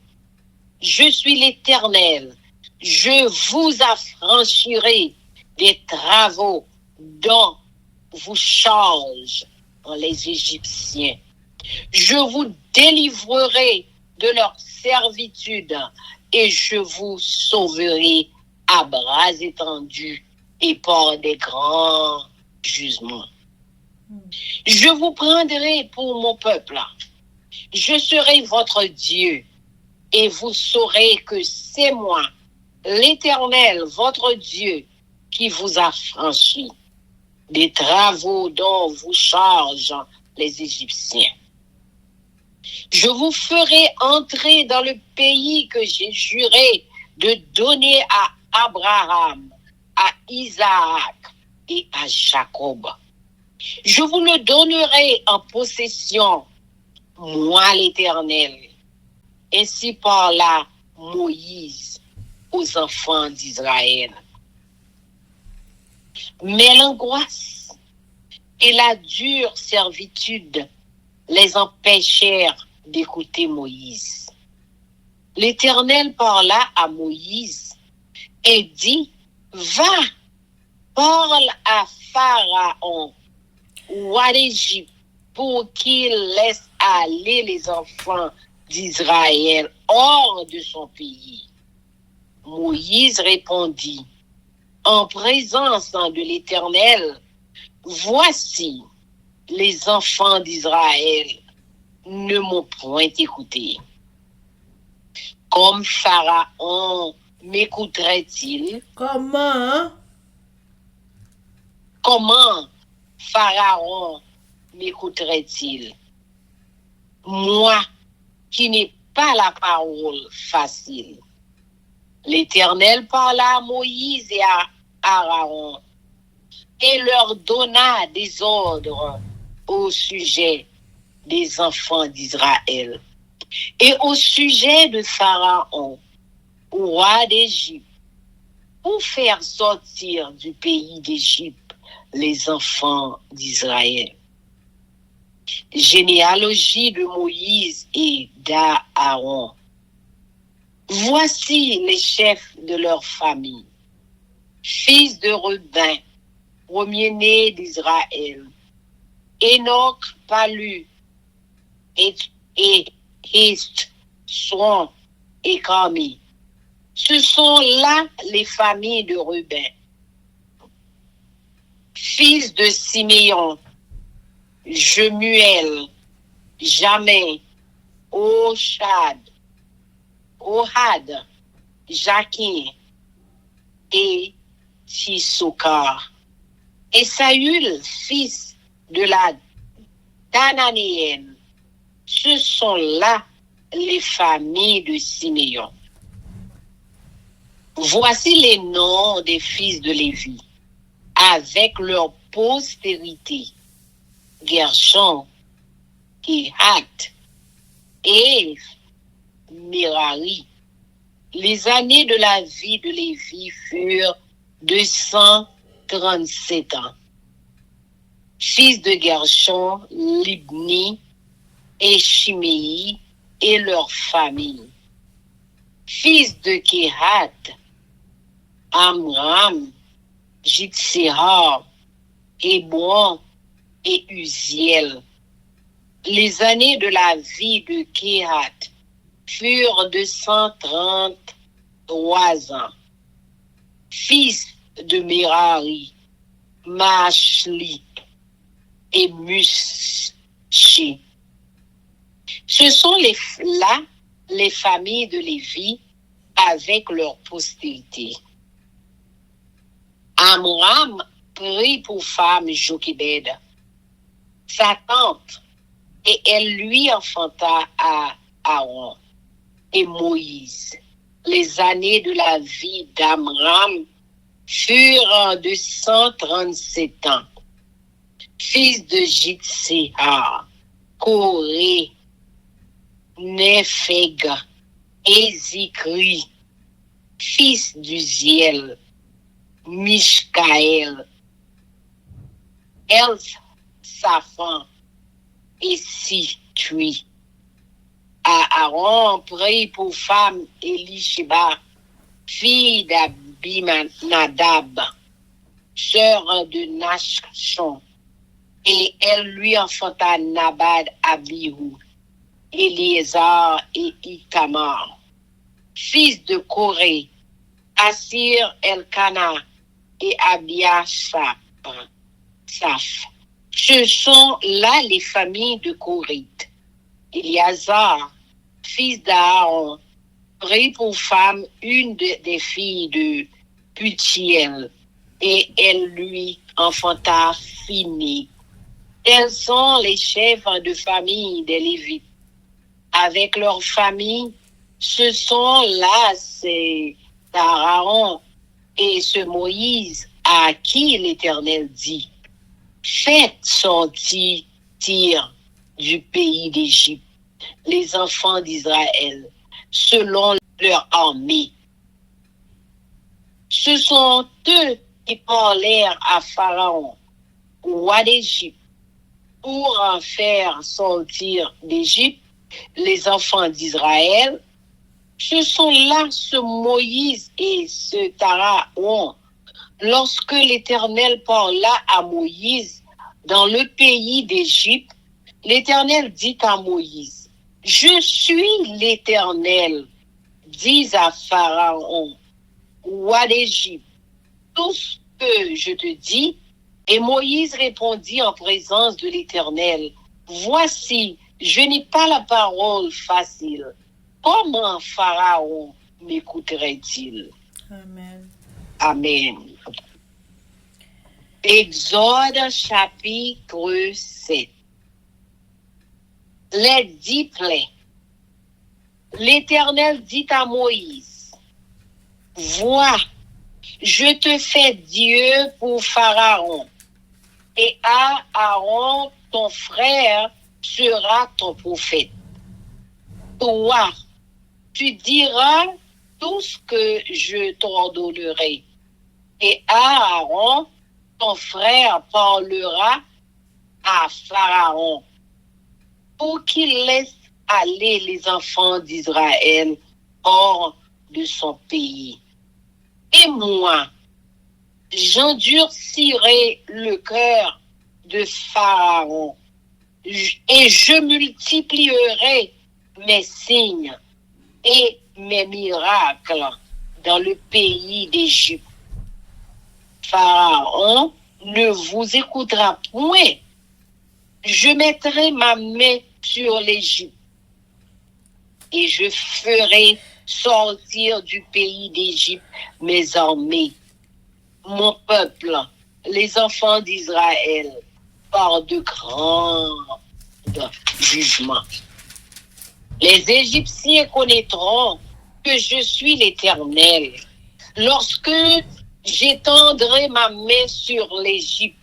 je suis l'Éternel. Je vous affranchirai des travaux dont vous chargent les Égyptiens. Je vous délivrerai de leur servitude et je vous sauverai à bras étendus et par des grands jugements. Je vous prendrai pour mon peuple. Je serai votre Dieu et vous saurez que c'est moi, l'Éternel, votre Dieu, qui vous a franchi des travaux dont vous chargent les Égyptiens. Je vous ferai entrer dans le pays que j'ai juré de donner à Abraham, à Isaac et à Jacob. Je vous le donnerai en possession, moi l'Éternel. Ainsi parla Moïse aux enfants d'Israël. Mais l'angoisse et la dure servitude les empêchèrent d'écouter Moïse. L'Éternel parla à Moïse et dit, va, parle à Pharaon, roi d'Égypte, pour qu'il laisse aller les enfants d'Israël hors de son pays. Moïse répondit, en présence de l'Éternel, voici, les enfants d'Israël ne m'ont point écouté. Comme Pharaon m'écouterait-il? Comment Pharaon m'écouterait-il? Moi, qui n'ai pas la parole facile. L'Éternel parla à Moïse et à Aaron et leur donna des ordres au sujet des enfants d'Israël et au sujet de Pharaon, roi d'Égypte, pour faire sortir du pays d'Égypte les enfants d'Israël. Généalogie de Moïse et d'Aaron. Voici les chefs de leur famille. Fils de Ruben, premier-né d'Israël. Enoch, Palu, et Hist, Son et Carmi. Ce sont là les familles de Ruben. Fils de Siméon, Jemuel, Jamin, Ohad, Jaquin et Tissokar. Et Saül, fils de la Dananéenne. Ce sont là les familles de Siméon. Voici les noms des fils de Lévi, avec leur postérité. Gershon, Kehat et Merari. Les années de la vie de Lévi furent 237 ans. Fils de Gershon, Libni et Shimei et leurs familles. Fils de Kehat, Amram, Jitsehar, Hébron et Uziel. Les années de la vie de Kehat furent 233 ans. Fils de Merari, Mashli et Mushi. Ce sont là les familles de Lévi avec leur postérité. Amram prit pour femme Jochebed, sa tante, et elle lui enfanta à Aaron et Moïse. Les années de la vie d'Amram furent 237 ans. Fils de Jitsehar, Coré, Nepheg et Zikri, fils d'Uziel, Mishkaël, Safan et Situi. Aaron prit pour femme Elisheba, fille d'Abinadab, sœur de Nachshon, et elle lui enfanta Nabad, Abihu, Éléazar et Itamar. Fils de Coré, Assir, Elkana et Abiasaph. Ce sont là les familles de Corite. Éléazar, fils d'Aaron, prit pour femme une des filles de Putiel, et elle lui enfanta Fini. Tels sont les chefs de famille des Lévites. Avec leur famille, ce sont là ces Aaron et ce Moïse à qui l'Éternel dit, faites sortir du pays d'Égypte les enfants d'Israël selon leur armée. Ce sont eux qui parlèrent à Pharaon, roi d'Égypte, pour en faire sortir d'Égypte les enfants d'Israël. Ce sont là ce Moïse et ce Pharaon. Lorsque l'Éternel parla à Moïse dans le pays d'Égypte, l'Éternel dit à Moïse, « Je suis l'Éternel, dis à Pharaon, roi d'Égypte, tout ce que je te dis. » Et Moïse répondit en présence de l'Éternel, « Voici, je n'ai pas la parole facile. Comment Pharaon m'écouterait-il? » Amen. Amen. Exode chapitre 7. Les 10 plaies. L'Éternel dit à Moïse, « Vois, je te fais Dieu pour Pharaon, et Aaron, ton frère, sera ton prophète. Toi, tu diras tout ce que je t'ordonnerai, et Aaron, ton frère, parlera à Pharaon pour qu'il laisse aller les enfants d'Israël hors de son pays. Et moi, j'endurcirai le cœur de Pharaon et je multiplierai mes signes et mes miracles dans le pays d'Égypte. Pharaon ne vous écoutera point. Je mettrai ma main sur l'Égypte et je ferai sortir du pays d'Égypte mes armées, mon peuple, les enfants d'Israël, par de grands jugements. Les Égyptiens connaîtront que je suis l'Éternel lorsque j'étendrai ma main sur l'Égypte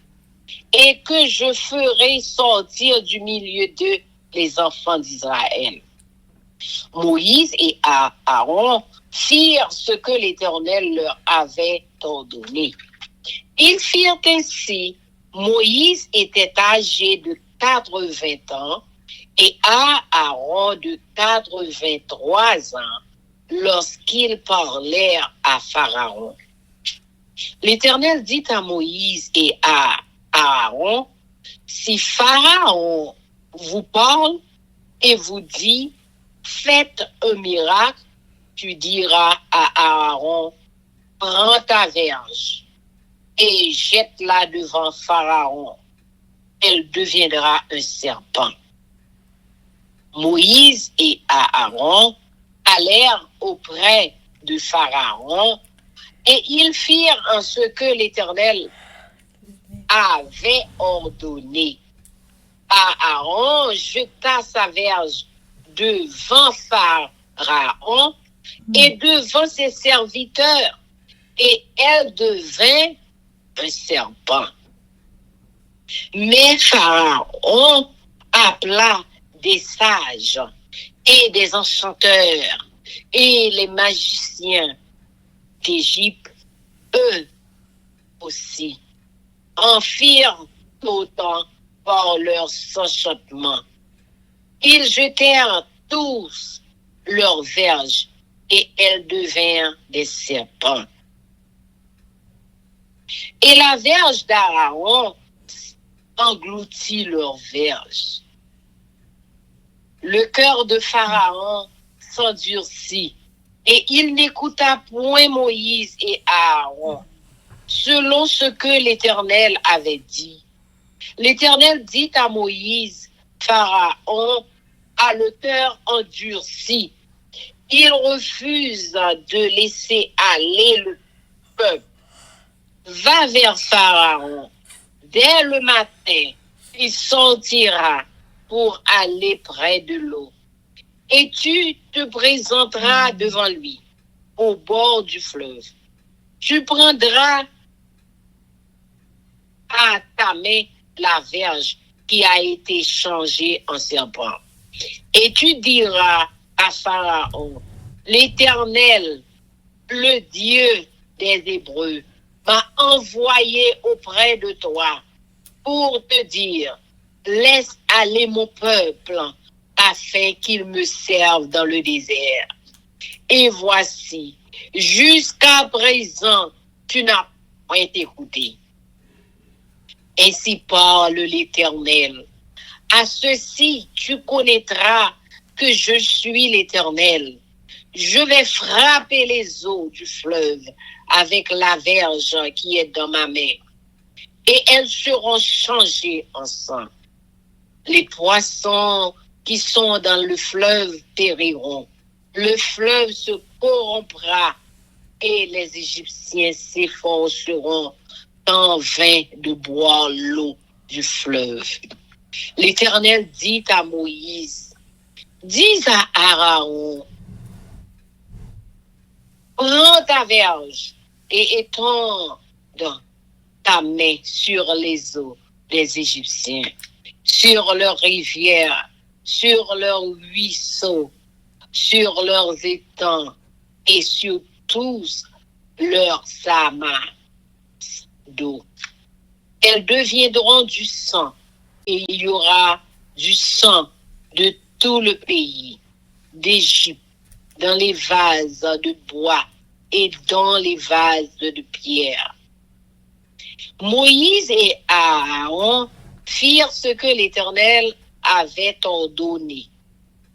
et que je ferai sortir du milieu d'eux les enfants d'Israël. Moïse et Aaron firent ce que l'Éternel leur avait ordonné. Ils firent ainsi. Moïse était âgé de 80 ans et Aaron de 83 ans lorsqu'ils parlèrent à Pharaon. L'Éternel dit à Moïse et à Aaron, « Si Pharaon vous parle et vous dit, faites un miracle, tu diras à Aaron, prends ta verge et jette-la devant Pharaon. Elle deviendra un serpent. » Moïse et Aaron allèrent auprès de Pharaon et ils firent en ce que l'Éternel avait ordonné. Aaron jeta sa verge devant Pharaon et devant ses serviteurs, et elle devint un serpent. Mais Pharaon appela des sages et des enchanteurs et les magiciens d'Égypte, eux aussi, en firent autant par leurs enchantements. Ils jetèrent tous leurs verges et elles devinrent des serpents. Et la verge d'Aaron engloutit leurs verges. Le cœur de Pharaon s'endurcit et il n'écouta point Moïse et Aaron, selon ce que l'Éternel avait dit. L'Éternel dit à Moïse, Pharaon a le cœur endurci. Il refuse de laisser aller le peuple. Va vers Pharaon. Dès le matin, il sortira pour aller près de l'eau. Et tu te présenteras devant lui, au bord du fleuve. Tu prendras à ta main la verge qui a été changée en serpent. Et tu diras à Pharaon, l'Éternel, le Dieu des Hébreux, m'a envoyé auprès de toi pour te dire, laisse aller mon peuple afin qu'il me serve dans le désert. Et voici, jusqu'à présent, tu n'as point écouté. Ainsi parle l'Éternel. À ceci, tu connaîtras que je suis l'Éternel. Je vais frapper les eaux du fleuve avec la verge qui est dans ma main, et elles seront changées en sang. Les poissons qui sont dans le fleuve périront. Le fleuve se corrompra et les Égyptiens s'efforceront en vain de boire l'eau du fleuve. L'Éternel dit à Moïse, dis à Aaron, prends ta verge et étends ta main sur les eaux des Égyptiens, sur leurs rivières, sur leurs ruisseaux, sur leurs étangs et sur tous leurs amas d'eau. Elles deviendront du sang, et il y aura du sang de tout le pays d'Égypte, dans les vases de bois et dans les vases de pierre. Moïse et Aaron firent ce que l'Éternel avait ordonné.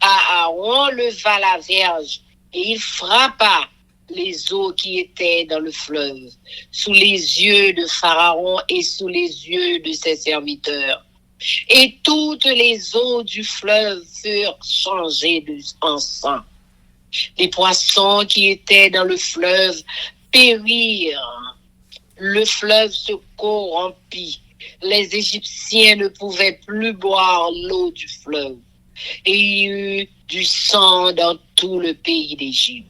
Aaron leva la verge et il frappa les eaux qui étaient dans le fleuve, sous les yeux de Pharaon et sous les yeux de ses serviteurs. Et toutes les eaux du fleuve furent changées en sang. Les poissons qui étaient dans le fleuve périrent. Le fleuve se corrompit. Les Égyptiens ne pouvaient plus boire l'eau du fleuve. Et il y eut du sang dans tout le pays d'Égypte.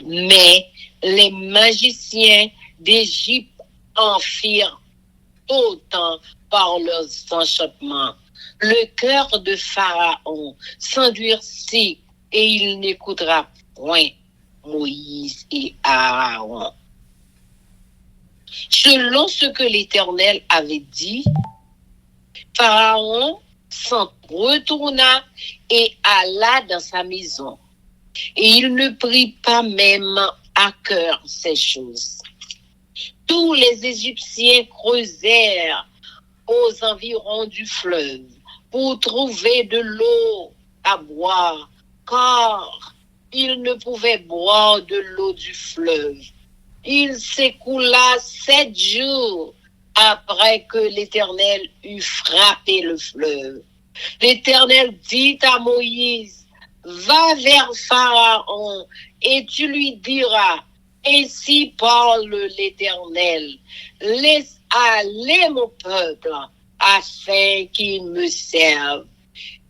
Mais les magiciens d'Égypte en firent autant par leurs enchantements. Le cœur de Pharaon s'endurcit et il n'écoutera point Moïse et Aaron. Selon ce que l'Éternel avait dit, Pharaon s'en retourna et alla dans sa maison. Et il ne prit pas même à cœur ces choses. Tous les Égyptiens creusèrent aux environs du fleuve pour trouver de l'eau à boire, car ils ne pouvaient boire de l'eau du fleuve. Il s'écoula 7 jours après que l'Éternel eut frappé le fleuve. L'Éternel dit à Moïse, va vers Pharaon et tu lui diras, ainsi parle l'Éternel, laisse aller mon peuple afin qu'il me serve.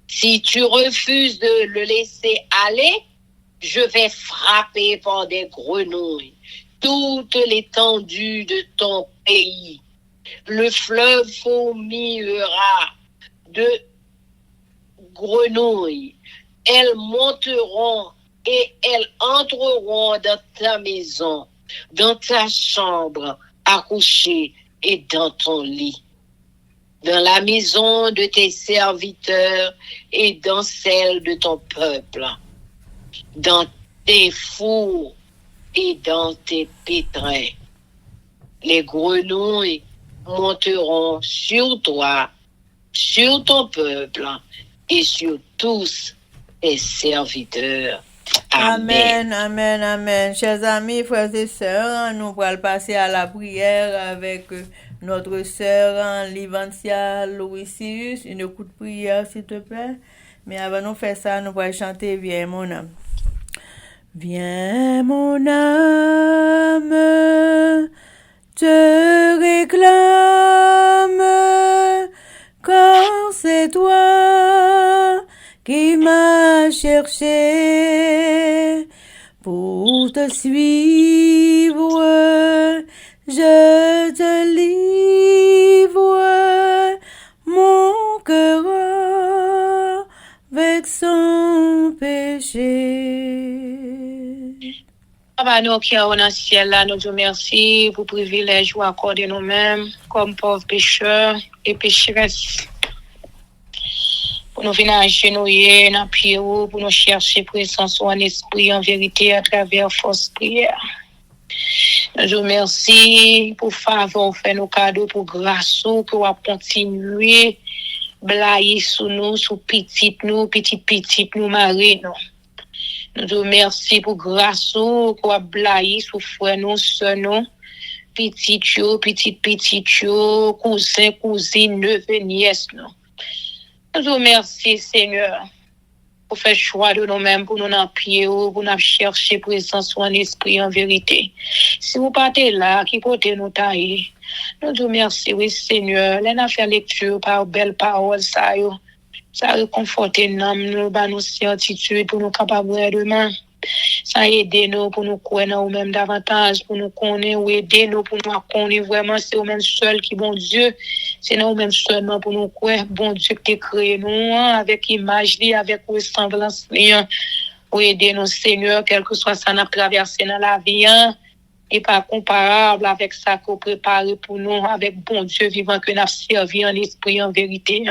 Si tu refuses de le laisser aller, je vais frapper par des grenouilles toute l'étendue de ton pays. Le fleuve fourmillera de grenouilles. Elles monteront et elles entreront dans ta maison, dans ta chambre à coucher et dans ton lit, dans la maison de tes serviteurs et dans celle de ton peuple, dans tes fours et dans tes pétrins. Les grenouilles monteront sur toi, sur ton peuple et sur tous tes serviteurs. Amen, amen, amen. Chers amis, frères et sœurs, nous allons passer à la prière avec notre sœur Livancia Louisius. Une coup de prière, s'il te plaît. Mais avant de faire ça, nous allons chanter Viens mon âme. Viens mon âme, te réclame, car c'est toi qui m'as cherché pour te suivre, je te livre. péchés. Papa, nous qui sommes dans le ciel, là, nous te remercions pour le privilège ou accorder nous-mêmes comme pauvres pécheurs et pécheresses. Pour nous venir agenouiller dans la prière, pour nous chercher présence en esprit, en vérité, à travers force prière. Nous te remercions pour faveur, faire nos cadeaux, pour grâce, pour continuer blayer sous nous, sous petite nous, marie nous. Nous te remercions pour grâce, pour blayer sous frère nous, sœur nous, petit, cousin, cousine, neveu, nièce nous. Nous te remercions, Seigneur, pour faire choix de nous-mêmes, pour nous en prier, pour nous chercher présence en esprit, en vérité. Si vous partez là, qui portez nous tailler, nous te remercions, oui, Seigneur. Là, nous fait lecture par belles paroles, ça réconforte nous, nous certitude pour nous capables de demain. Ça aide nous pour nous connaître nous-mêmes davantage, pour nous connaître ou aider nous pour nous connaître vraiment, c'est nous-mêmes seuls qui bon Dieu. C'est nous-mêmes seulement pour nous connaître, bon Dieu qui t'a créé nous, avec image, avec ressemblance, ou aider nous, Seigneur, quel que soit ça, nous traversé dans la vie, et pas comparable avec ça qu'on prépare pour nous, avec bon Dieu vivant que nous avons servi en esprit, en vérité.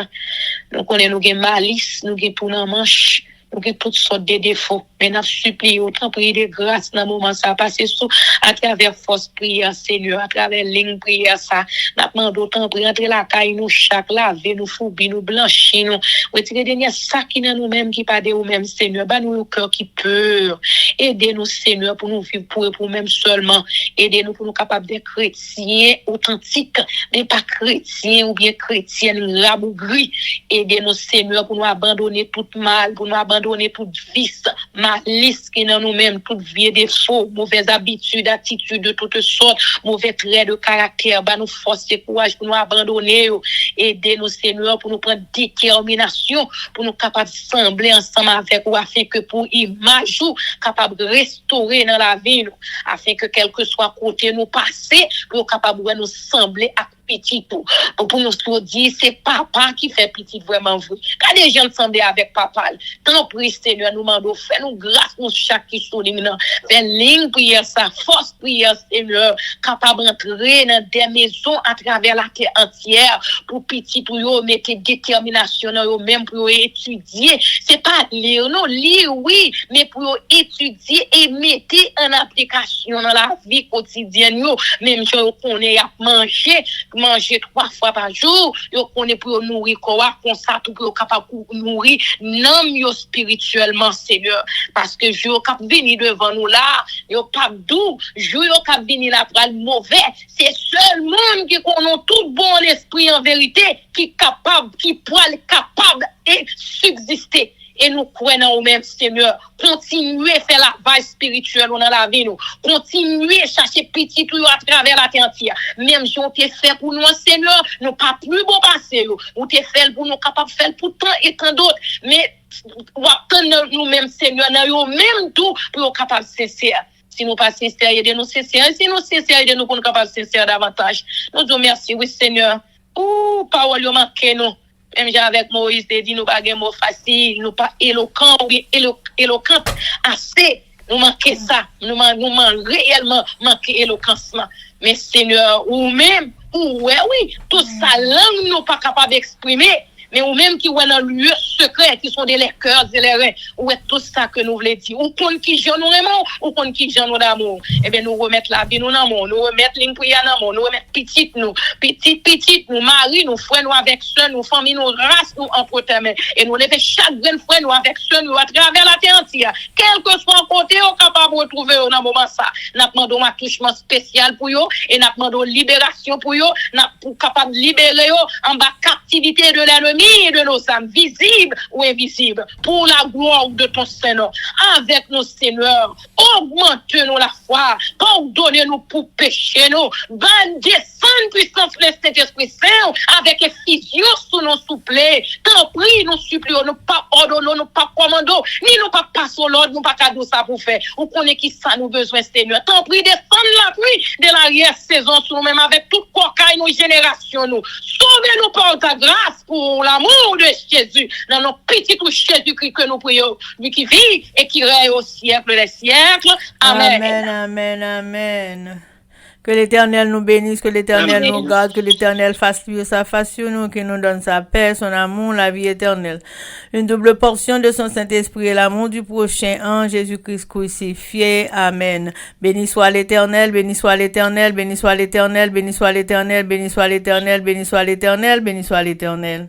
Nous connaissons nos malice, nous avons pour nous manche, nous avons toutes sortes de défauts. Mais nous supplions autant prier de grâce dans le moment ça passer sous à travers force prière, Seigneur, à travers ligne prière ça. Nous demandons autant prier entre la caille, nous chaque laver, nous fourbir, nous blanchir, nous retirer dernier sac qui dans nous-mêmes qui pas de nous-mêmes, Seigneur. Bah nous le cœur qui peur. Aidez-nous, Seigneur, pour nous vivre pour nous-mêmes seulement. Aidez-nous pour nous capables d'être chrétiens authentiques, mais pas chrétiens ou bien chrétiennes rabougris. Aidez-nous, Seigneur, pour nous abandonner tout mal, pour nous abandonner toute vice, malice qui dans nous-mêmes, toute vie défaut, mauvaises habitudes, attitudes de toutes sortes, mauvais traits de caractère, bah nous force et courage pour nous abandonner. Aidez-nous, Seigneur, pour nous prendre détermination, pour nous capables de sembler ensemble avec vous, afin que pour image ou capable de restaurer dans la vie, afin que quel que soit côté nous passer, pour capable de nous sembler à petit tout. Pour nous dire, c'est papa qui fait petit vraiment vrai. Quand les gens semblent avec papa, tant prie Seigneur, nous demandons, fais-nous grâce, nous chaque qui souligne, fais ligne prière, sa force prière, Seigneur, capable d'entrer dans des maisons à travers la terre entière, pour petit, pour eux, mettre détermination dans eux, même pour eux étudier. C'est pas lire, non, lire, oui, mais pour eux étudier et mettre en application dans la vie quotidienne, même si on est à manger 3 fois par jour, yo connaît pour nourrir quoi comme ça tout pour capable nourrir l'âme yo spirituellement, Seigneur, parce que yo cap venir devant nous là, yo pas doux, yo cap venir là pour mauvais, c'est seul monde qui connaît tout bon esprit en vérité qui capable et subsister. Et nous croyons au même Seigneur, continuer à faire la vague spirituelle dans la vie, nous continuer à chercher petit tout à travers la terre entière. Même si on te fait pour nous, Seigneur, nous pas plus bon passer, on te fait pour nous capables de faire pour tant et tant d'autres, mais nous-mêmes, Seigneur, nous même tout pour nous capables de sincère. Si nous pas sincères, aidez-nous sincères. Si nous sincères, aidez-nous pour nous capables de sincères davantage. Nous te remercions, oui, Seigneur. Parole yo manque nous. Même avec Moïse, dit nous pas des mots faciles, nous pas éloquents ou éloquents assez. Nous manquons ça. Nous manquons réellement manquer éloquence. Mais Seigneur, ou même, oui, tout ça langue nous pas capable d'exprimer. Mais ou même qui sont dans le lieu secret, qui sont des cœurs et les reins, ou est tout ça que nous voulons dire. Ou qu'on qui j'en nous aimons, ou qu'on qui j'en nous d'amour. Eh bien, nous remettre la vie nous dans mon, nous remettre l'imprière dans mon, nous remettre petite nous, mari, nous, frères nous avec soeur, nous, famille nous, race nous en protège. Et nous lever chaque grain frère nous avec soeur nous à travers la terre entière. Quel que soit le côté, on est capable de retrouver dans le moment ça. Nous demandons un attouchement spécial pour eux, et nous demandons libération pour eux, nous capable de libérer eux en bas captivité de l'ennemi et de nos âmes, visibles ou invisibles, pour la gloire de ton Seigneur. Avec nos Seigneurs, augmente-nous la foi, pardonnez-nous pour pécher nous, descendre puissance le Saint-Esprit Saint, avec effusion sous nos souplets. Tant prie, nous supplions, nous pas ordonnons, nous pas commandons, ni nous pas passons l'ordre, nous pas cadeau ça pour faire. On connaît qui ça nous besoin, Seigneur. Tant prie, descendre la pluie de l'arrière-saison sur nous-mêmes, avec toute cocaille, nos générations, nous. Sauvez-nous par ta grâce pour l'amour de Jésus, dans nos petits Jésus-Christ que nous prions, lui qui vit et qui règne au siècle des siècles. Amen. Amen, amen, amen. Que l'Éternel nous bénisse, que l'Éternel Amen. nous garde, que l'Éternel fasse luire sa face sur nous, qu'il nous donne sa paix, son amour, la vie éternelle. Une double portion de son Saint-Esprit et l'amour du prochain en Jésus-Christ crucifié. Amen. Béni soit l'Éternel, béni soit l'Éternel, béni soit l'Éternel, béni soit l'Éternel, béni soit l'Éternel, béni soit l'Éternel, béni soit l'Éternel.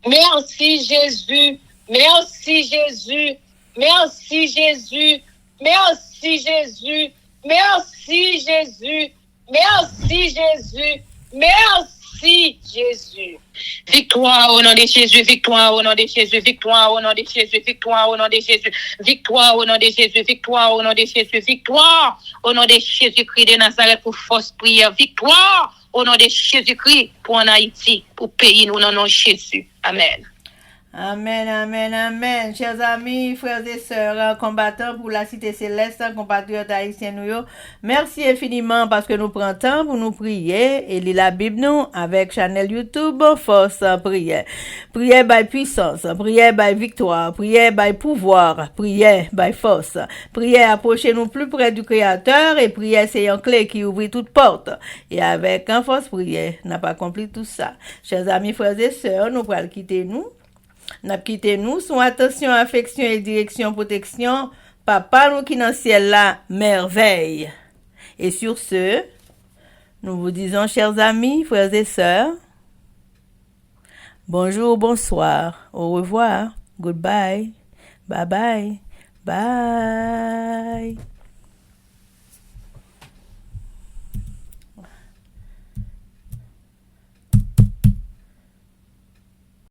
Merci Jésus, merci Jésus, merci Jésus, merci Jésus, merci Jésus, merci Jésus, merci Jésus. Victoire au nom de Jésus, victoire au nom de Jésus, victoire au nom de Jésus, victoire au nom de Jésus, victoire au nom de Jésus, victoire au nom de Jésus, victoire au nom de Jésus-Christ de Nazareth pour force prière, victoire au nom de Jésus-Christ pour en Haïti, pour pays nous dans le nom de Jésus. Amen. Amen, amen, amen. Chers amis, frères et sœurs, combattants pour la cité céleste, compatriotes haïtiens, nous, merci infiniment parce que nous prenons temps pour nous prier et lire la Bible nous avec channel YouTube Force Prière. Prière by puissance, prière by victoire, prière by pouvoir, prière by force. Prière approcher nous plus près du Créateur et prière c'est une clé qui ouvre toute porte. Et avec un force prière, n'a pas accompli tout ça. Chers amis, frères et sœurs, nous pourrons quitter nous. N'a quitté nous, son attention, affection et direction, protection, papa nous qui dans le ciel là, merveille. Et sur ce, nous vous disons, chers amis, frères et sœurs, bonjour, bonsoir, au revoir, goodbye, bye bye, bye.